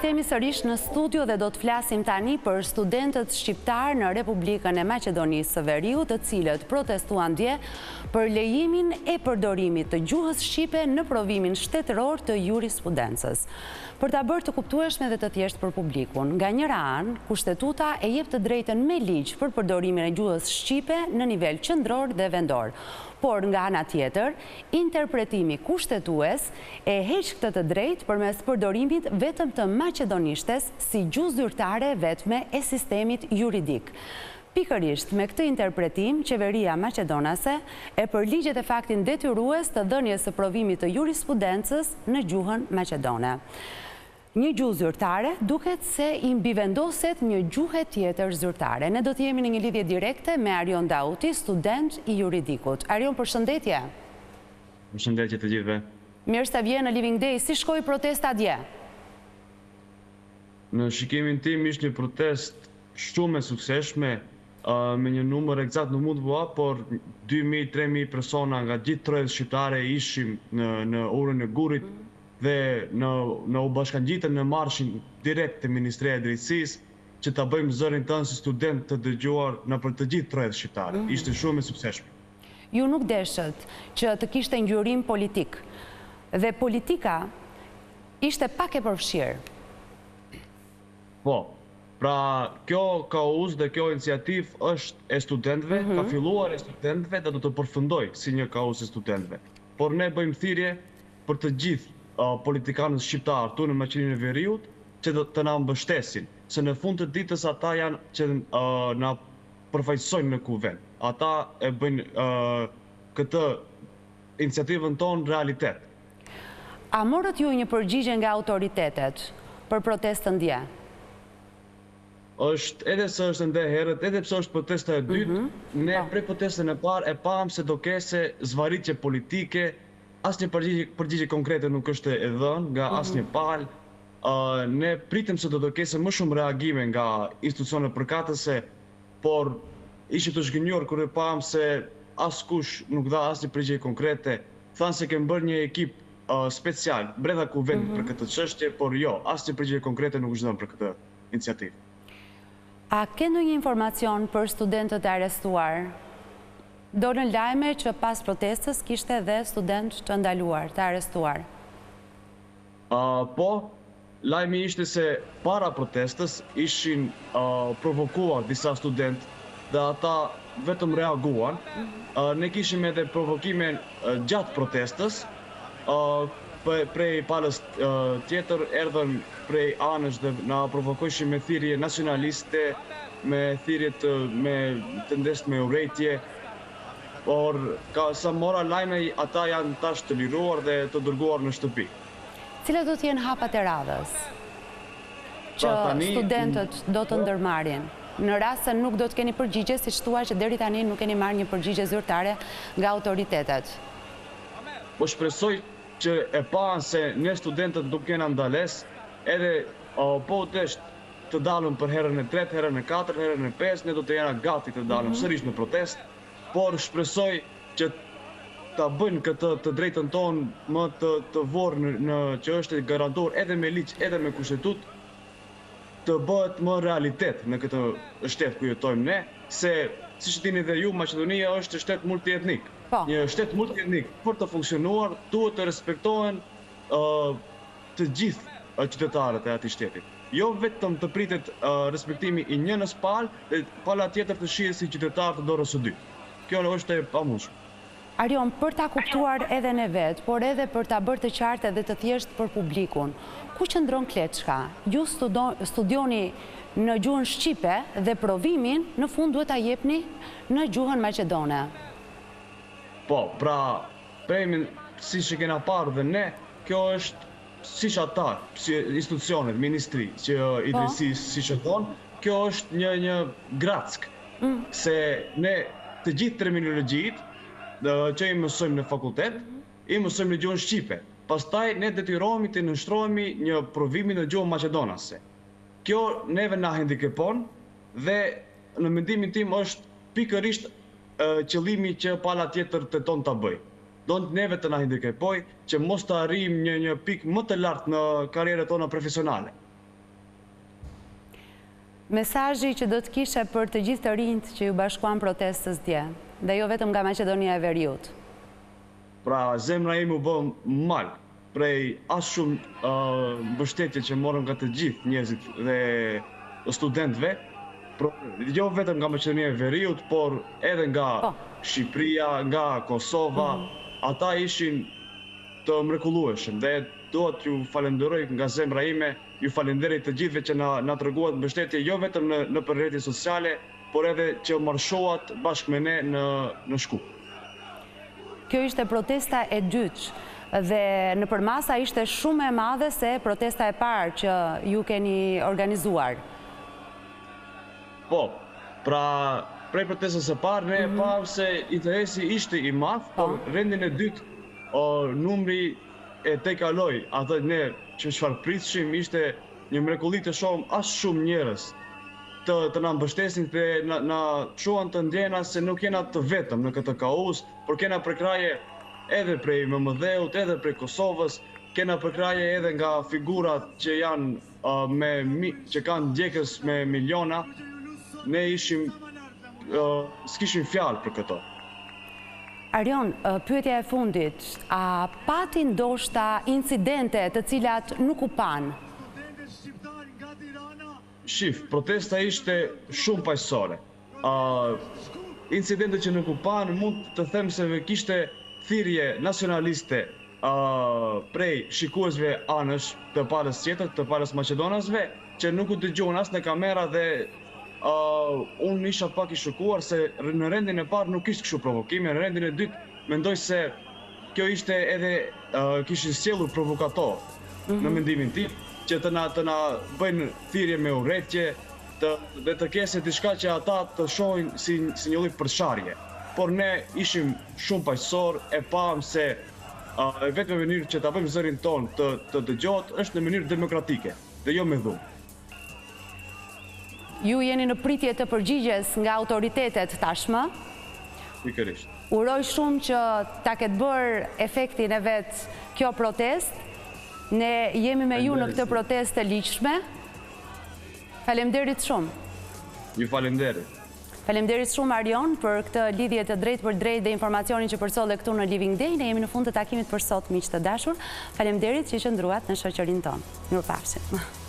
rikthehemi sërish në studio dhe do të flasim tani për studentët shqiptar në Republikën e Maqedonisë së Veriut, të cilët protestuan dje për lejimin e përdorimit të gjuhës shqipe në provimin shtetëror të jurisprudencës. Për ta bërë të kuptueshme dhe të thjeshtë për publikun, nga njëra anë, kushtetuta e jep të drejtën me ligj për përdorimin e gjuhës shqipe në nivel qendror dhe vendor. Por nga ana tjetër, interpretimi kushtetues e heq këtë të drejtë përmes përdorimit vetëm të maqedonishtes si gjuhë zyrtare vetme e sistemit juridik. Pikërisht me këtë interpretim, qeveria maqedonase e përligjet e faktin detyrues të dhënies së provimit të jurisprudencës në gjuhën maqedone. Një gjuhë zyrtare duket se i mbivendoset një gjuhë tjetër zyrtare. Ne do të jemi në një lidhje direkte me Arion Dauti, student i juridikut. Arion, përshëndetje. Përshëndetje të gjithëve. Mirë se vjen në Living Day. Si shkoi protesta dje? Në shikimin tim ishte një protest shumë e suksesshme, me një numër eksakt nuk mund të bëha, por 2.000-3.000 persona nga gjithë trojet shqiptare ishim në urën e Gurit dhe në u bashkangjitën në marshin direkt të Ministria e Drejtësisë që ta bëjmë zërin tënë si student të dëgjuar në për të gjithë trojet shqiptare. Ishte shumë e suksesshme. Ju nuk deshët që të kishte ngjyrim politik dhe politika ishte pak e përfshirë. Po, pra kjo kauzë dhe kjo iniciativë është e studentëve, ka filluar e studentëve dhe do të përfundoj si një kauzë e studentëve. Por ne bëjmë thirrje për të gjithë politikanët shqiptarë tu në Maqedoninë e Veriut që të na mbështesin, se në fund të ditës ata janë që na përfaqësojnë në kuvend. Ata e bëjnë këtë iniciativën tonë realitet. A morët ju një përgjigje nga autoritetet për protestën dje? Është edhe se është ende herët, edhe pse është protesta e dytë, ne prej protestën e parë e pam se do kese zvarritje politike. Asnjë përgjigje konkrete nuk është e dhënë nga asnjë palë. Ne pritem se do të kese më shumë reagime nga institucionet përkatëse, por ishte të zhgënjur kur e pam se askush nuk dha asnjë përgjigje konkrete. Thanë se kemë bërë një ekip special brenda kuvendit për këtë çështje, por jo, asnjë përgjigje konkrete nuk është dhënë për këtë iniciativë. A ke ndonjë informacion për studentët e arrestuar? Dolën lajme që pas protestës kishte edhe student të ndaluar, të arrestuar. Po, lajmi ishte se para protestës ishin provokuar disa studentë dhe ata vetëm reaguan. Ne kishim edhe provokime gjatë protestës, prej palës tjetër erdhën prej anësh dhe na provokojshin me thirrje nacionaliste, me thirrje me tendencë me urrejtje. Por sa mora lajme, ata janë tash të liruar dhe të dërguar në shtëpi. Cilat do t'jenë hapat e radhës që studentët do të ndërmarrin? Në rast se nuk do të keni përgjigje, siç thua që deri tani nuk keni marrë një përgjigje zyrtare nga autoritetet. Po shpresoj që e panë se ne studentët nuk kena ndalesë, edhe po desh të dalëm për herën e tretë, herën e katërt, herën e pestë, ne do të jena gati të dalëm sërish në protestë. Por shpresoj që ta bëjnë këtë të drejtën tonë më të vorë që është garantuar edhe me ligj, edhe me kushtetutë, të bëhet më realitet në këtë shtet ku jetojmë ne, se siç e dini dhe ju, Maqedonia është shtet multietnik. Një shtet multietnik për të funksionuar duhet të respektohen të gjithë qytetarët e atij shteti. Jo vetëm të pritet respektimi i njënës palë, dhe pala tjetër të shihet si qytetar të dorës së dytë. Kjo është e pamundshme. Arion, për ta kuptuar edhe ne vetë, por edhe për ta bërë të qartë edhe të thjeshtë për publikun, ku qëndron Kleçka? Ju studioni në gjuhën shqipe dhe provimin në fund duhet ta jepni në gjuhën maqedone. Po, pra, premin siç e kena parë dhe ne, kjo është siç ata, si institucionet, ministri, që i drejtësisë siç e thonë, kjo është një grack. Se ne të gjithë terminologjitë që i mësojmë në fakultet, i mësojmë në gjuhën shqipe. Pastaj ne detyrohemi të nënshtrohemi një provimi në gjuhën maqedonase. Kjo neve na hendikepon dhe në mendimin tim është pikërisht qëllimi që pala tjetër tenton ta bëj. Do të neve të na hendikepoj që mos të arrijmë një pikë më të lartë në karrierën tonë profesionale. Mesazhi që do të kishe për të gjithë të rinjt që ju bashkuan protestës dje, dhe jo vetëm nga Maqedonia e Veriut. Pra, zemra ime u bë mal prej as shumë mbështetje që morëm nga të gjithë njerëzit dhe studentëve, jo vetëm nga Maqedonia e Veriut, por edhe nga Shqipëria, nga Kosova, ata ishin të mrekullueshëm dhe duhet ju falenderoj nga zemra ime, ju falenderoj të gjithëve që na treguat mbështetje jo vetëm në rrjetet sociale, por edhe që marshohat bashkë me ne në Shkup. Kjo ishte protesta e dytë dhe nëpër masa ishte shumë e madhe se protesta e parë që ju keni organizuar. Po, pra prej protestës së parë ne pam se interesi ishte i madh, por rendin e dytë numri e tejkaloi atë ne që çfarë pritshim, ishte një mrekulli të shohim as shumë njerëz të na mbështesin dhe na çuan të ndjena se nuk jena të vetëm në këtë kaos, por kena përkraje edhe prej MMD-ut, edhe prej Kosovës, kena përkraje edhe nga figurat që janë që kanë ndjekës me miliona. Ne s'kishim fjalë për këto. Arion, pyetja e fundit, a pati ndoshta incidente të cilat nuk u pan? Shif, protesta ishte shumë paqësore. Incidente që nuk u pan, mund të them se kishte thirrje nacionaliste prej shikuesve anësh të palës tjetër, të palës maqedonasve, që nuk u dëgjuan as në kamera dhe unë isha pak i shokuar se në rendin e parë nuk ishte kështu provokime, në rendin e dytë mendoj se kjo ishte edhe kishin sjellur provokator në mendimin tim, që të na bëjnë thirrje me urrëtie dhe të kese diçka që ata të shohin si një lloj përsharje. Por ne ishim shumë paqësor, e pam se vetëm mënyrë që ta bëjmë zërin ton të dëgjohet është në mënyrë demokratike dhe jo me dhunë. Ju jeni në pritje të përgjigjes nga autoritetet tashmë. Pikërisht. Uroj shumë që ta ketë bërë efektin e vet kjo protest. Ne jemi me ju në këtë protestë të ligjshme. Faleminderit shumë. Ju falenderit. Faleminderit shumë Arion për këtë lidhje të drejtë për drejtë dhe informacionin që përsolle këtu në Living Day. Ne jemi në fund të takimit për sot, miq të dashur. Faleminderit që qëndruat në shoqërinë tonë. Mirupafshim.